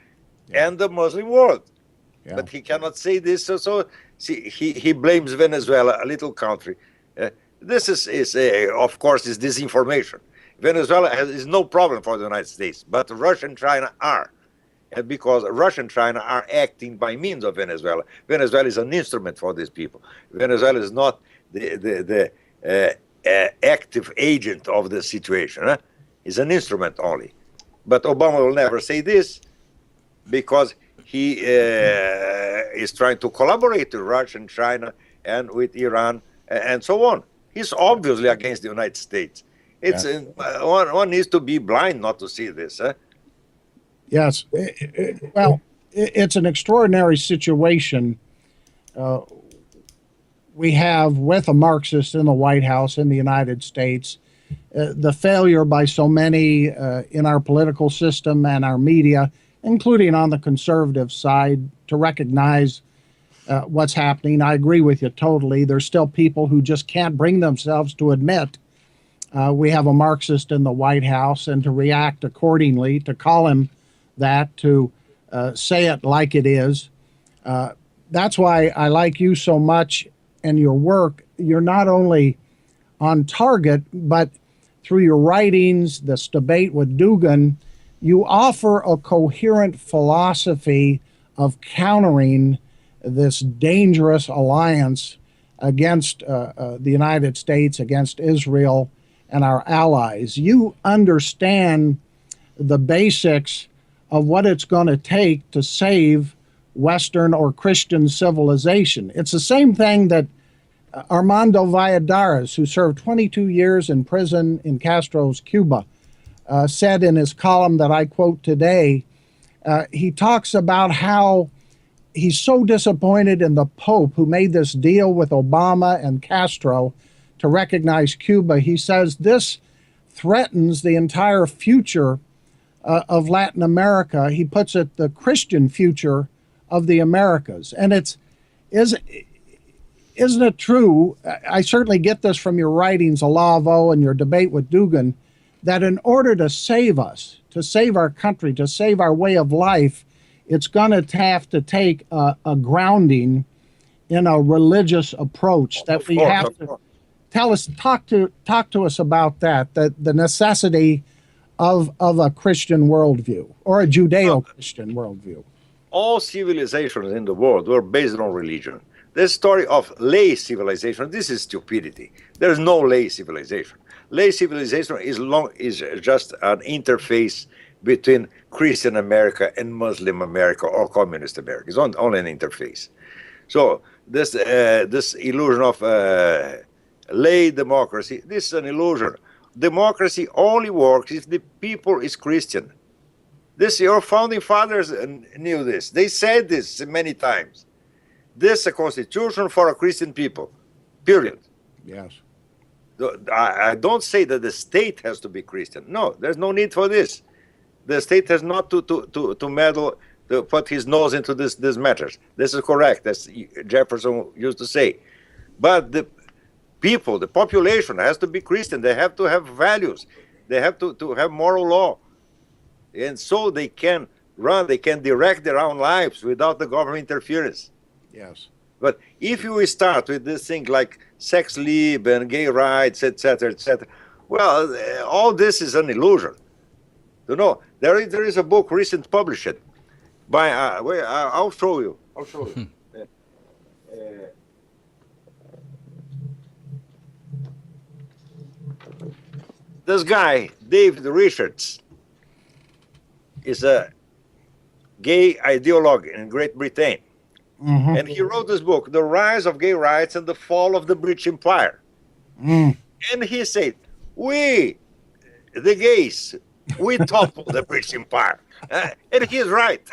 and the Muslim world. But he cannot say this. So see, he blames Venezuela, a little country. This is of course, is disinformation. Venezuela is no problem for the United States, but Russia and China are. And because Russia and China are acting by means of Venezuela. Venezuela is an instrument for these people. Venezuela is not the active agent of the situation. It's an instrument only. But Obama will never say this because he is trying to collaborate with Russia and China and with Iran and so on. He's obviously against the United States. It's one needs to be blind not to see this. Yes. Well, it's an extraordinary situation we have with a Marxist in the White House in the United States. The failure by so many in our political system and our media, including on the conservative side, to recognize what's happening. I agree with you totally. There's still people who just can't bring themselves to admit we have a Marxist in the White House and to react accordingly, to call him that, to say it like it is. That's why I like you so much and your work. You're not only on target, but through your writings, this debate with Dugan, you offer a coherent philosophy of countering this dangerous alliance against the United States, against Israel and our allies. You understand the basics of what it's going to take to save Western or Christian civilization. It's the same thing that Armando Valladares, who served 22 years in prison in Castro's Cuba, said in his column that I quote today. He talks about how he's so disappointed in the Pope who made this deal with Obama and Castro to recognize Cuba. He says this threatens the entire future of Latin America. He puts it the Christian future of the Americas. And isn't it true, I certainly get this from your writings, Olavo, and your debate with Dugan, that in order to save us, to save our country, to save our way of life, it's going to have to take a grounding in a religious approach that we have to talk to us about that, the necessity of a Christian worldview or a Judeo-Christian worldview. All civilizations in the world were based on religion. The story of lay civilization, this is stupidity. There is no lay civilization. Lay civilization is just an interface between Christian America and Muslim America or Communist America. It's only an interface. So this illusion of lay democracy, this is an illusion. Democracy only works if the people is Christian. Your founding fathers knew this. They said this many times. This is a constitution for a Christian people, period. Yes. I don't say that the state has to be Christian. No, there's no need for this. The state has not to meddle, to put his nose into these matters. This is correct, as Jefferson used to say. But the people, the population has to be Christian. They have to have values. They have to have moral law. And so they can direct their own lives without the government interference. Yes. But if you start with this thing like sex lib and gay rights, etc., well, all this is an illusion. You know, there is a book recently published by, I'll show you. This guy, David Richards, is a gay ideologue in Great Britain. Mm-hmm. And he wrote this book, The Rise of Gay Rights and the Fall of the British Empire. Mm. And he said, we, the gays, we toppled the British Empire. And he's right.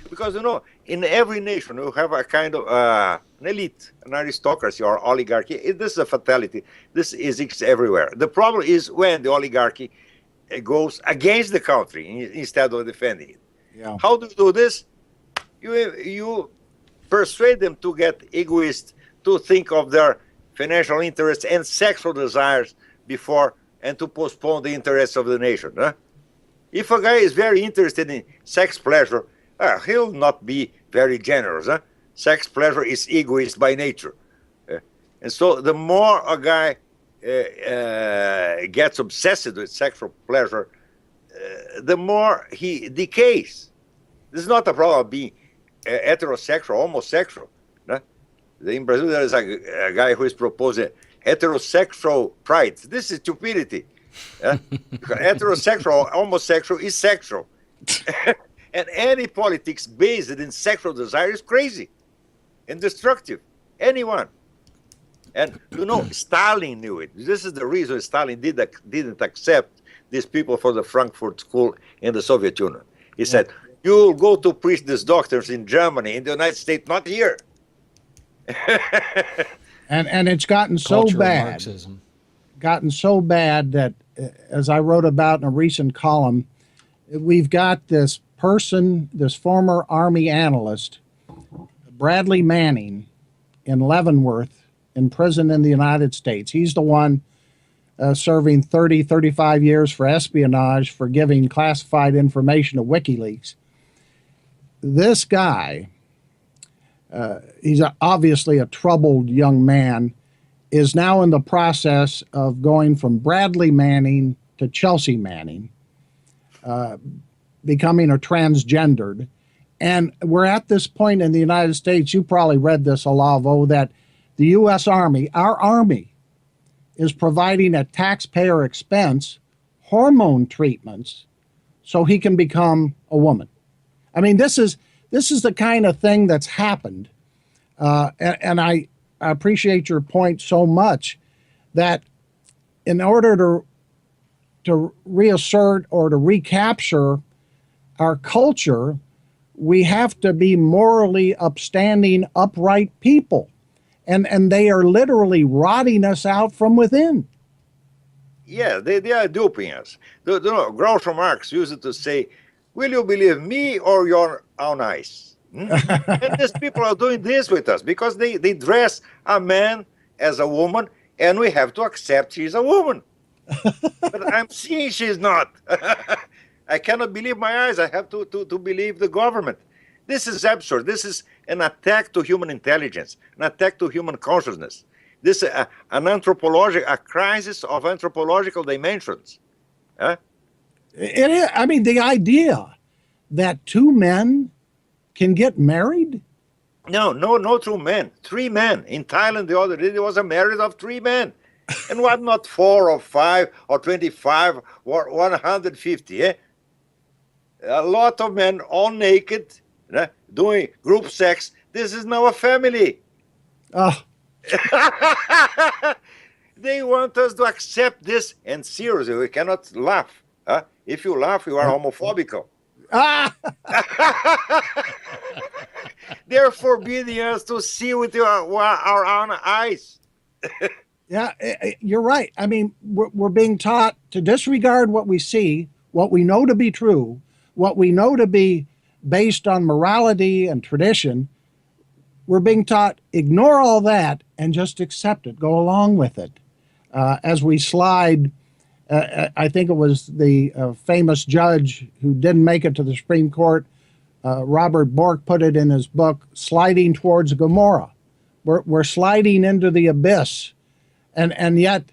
Because, you know, in every nation, you have a kind of an elite, an aristocracy or oligarchy. This is a fatality. This exists everywhere. The problem is when the oligarchy goes against the country instead of defending it. Yeah. How do you do this? You persuade them to get egoist, to think of their financial interests and sexual desires before, and to postpone the interests of the nation. Huh? If a guy is very interested in sex pleasure, he'll not be very generous. Huh? Sex pleasure is egoist by nature. And so the more a guy gets obsessed with sexual pleasure, the more he decays. This is not a problem of being heterosexual, homosexual. No? In Brazil, there is a guy who is proposing heterosexual pride. This is stupidity. Heterosexual, homosexual is sexual. And any politics based in sexual desire is crazy and destructive. Anyone. And, you know, Stalin knew it. This is the reason Stalin didn't accept these people for the Frankfurt School in the Soviet Union. He said, you'll go to preach these doctors in Germany, in the United States, not here. And it's gotten so Cultural bad. Marxism. Gotten so bad that, as I wrote about in a recent column, we've got this person, this former Army analyst, Bradley Manning, in Leavenworth, in prison in the United States. He's the one serving 35 years for espionage for giving classified information to WikiLeaks. This guy, he's obviously a troubled young man, is now in the process of going from Bradley Manning to Chelsea Manning, becoming a transgendered. And we're at this point in the United States, you probably read this, Olavo, that the U.S. Army, our Army, is providing at taxpayer expense hormone treatments so he can become a woman. I mean, this is the kind of thing that's happened. And I appreciate your point so much that in order to reassert or to recapture our culture, we have to be morally upstanding, upright people. And they are literally rotting us out from within. Yeah, they are duping us. Groucho Marx used to say, will you believe me or your own eyes? And these people are doing this with us because they dress a man as a woman and we have to accept she's a woman. But I'm seeing she's not. I cannot believe my eyes. I have to believe the government. This is absurd. This is an attack to human intelligence, an attack to human consciousness. This is a crisis of anthropological dimensions. Huh? It is. I mean, the idea that two men can get married. No, two men. 3 men. In Thailand the other day, there was a marriage of 3 men. And what, not 4 or 5 or 25 or 150, eh? A lot of men, all naked, doing group sex. This is now a family. Oh, They want us to accept this, and seriously, we cannot laugh. Huh? If you laugh, you are homophobic. ah, They're forbidding us to see with our own eyes. yeah, you're right. I mean, we're being taught to disregard what we see, what we know to be true, what we know to be based on morality and tradition. We're being taught ignore all that and just accept it, go along with it. As we slide, I think it was the famous judge who didn't make it to the Supreme Court, Robert Bork, put it in his book, Sliding Towards Gomorrah. We're sliding into the abyss. And yet,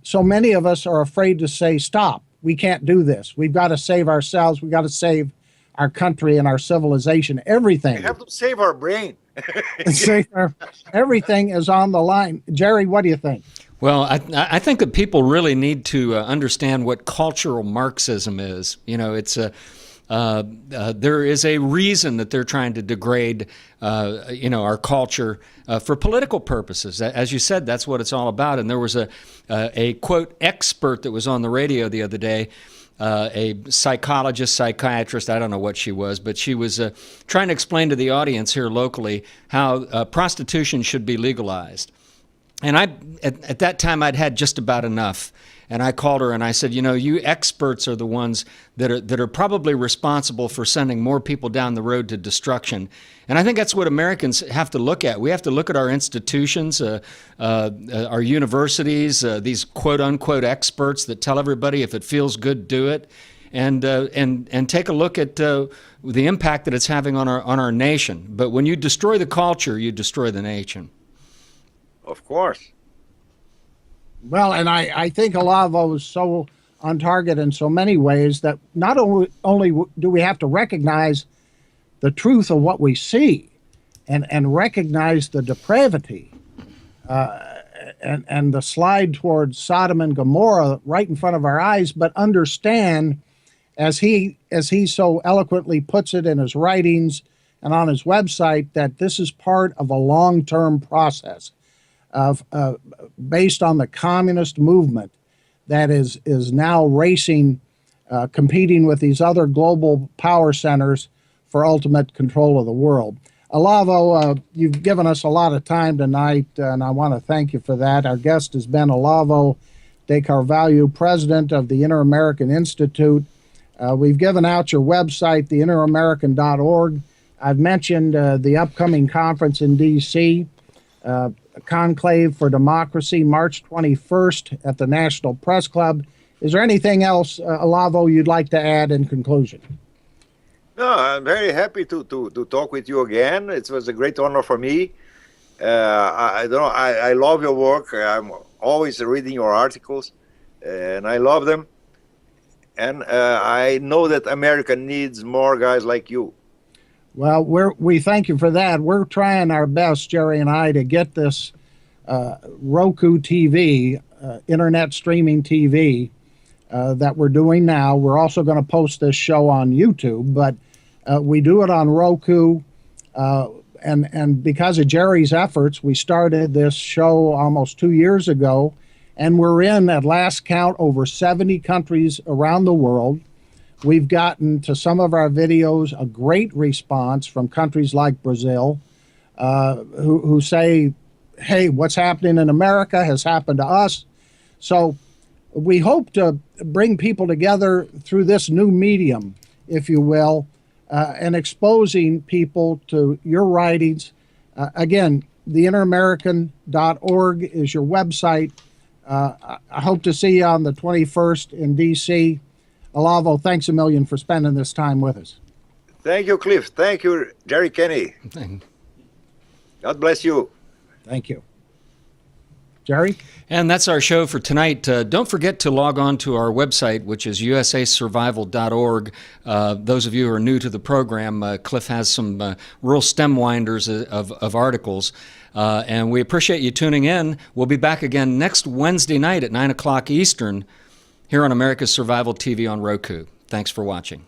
so many of us are afraid to say, stop, we can't do this. We've got to save ourselves. We've got to save our country and our civilization, everything. We have to save our brain. Everything is on the line. Jerry, what do you think? Well, I think that people really need to understand what cultural Marxism is. You know, it's there is a reason that they're trying to degrade, our culture for political purposes. As you said, that's what it's all about. And there was a quote expert that was on the radio the other day, a psychologist, psychiatrist, I don't know what she was, but she was trying to explain to the audience here locally how prostitution should be legalized. And at that time, I'd had just about enough. And I called her and I said, you experts are the ones that are probably responsible for sending more people down the road to destruction. And I think that's what Americans have to look at. We have to look at our institutions, our universities, these quote unquote experts that tell everybody if it feels good, do it, and take a look at the impact that it's having on our nation. But when you destroy the culture, you destroy the nation. Of course. Well, and I think Olavo is so on target in so many ways that not only do we have to recognize the truth of what we see and recognize the depravity and the slide towards Sodom and Gomorrah right in front of our eyes, but understand, as he so eloquently puts it in his writings and on his website, that this is part of a long-term process of based on the communist movement that is now racing, competing with these other global power centers for ultimate control of the world. Olavo, you've given us a lot of time tonight, and I want to thank you for that. Our guest has been Olavo de Carvalho, president of the Inter-American Institute. We've given out your website, theinteramerican.org. I've mentioned the upcoming conference in D.C., Conclave for Democracy, March 21st at the National Press Club. Is there anything else, Olavo, you'd like to add in conclusion? No, I'm very happy to talk with you again. It was a great honor for me. I love your work. I'm always reading your articles, and I love them. And I know that America needs more guys like you. Well, we thank you for that. We're trying our best, Jerry and I, to get this Roku TV, internet streaming TV, that we're doing now. We're also going to post this show on YouTube, but we do it on Roku. And because of Jerry's efforts, we started this show almost 2 years ago, and we're in, at last count, over 70 countries around the world. We've gotten to some of our videos a great response from countries like Brazil, who say, hey, what's happening in America has happened to us. So we hope to bring people together through this new medium, if you will, and exposing people to your writings. Again, theinteramerican.org is your website. I hope to see you on the 21st in D.C. Olavo, thanks a million for spending this time with us. Thank you, Cliff. Thank you, Jerry Kenney. God bless you. Thank you. Jerry? And that's our show for tonight. Don't forget to log on to our website, which is usasurvival.org. Those of you who are new to the program, Cliff has some real stem winders of articles. And we appreciate you tuning in. We'll be back again next Wednesday night at 9 o'clock Eastern here on America's Survival TV on Roku. Thanks for watching.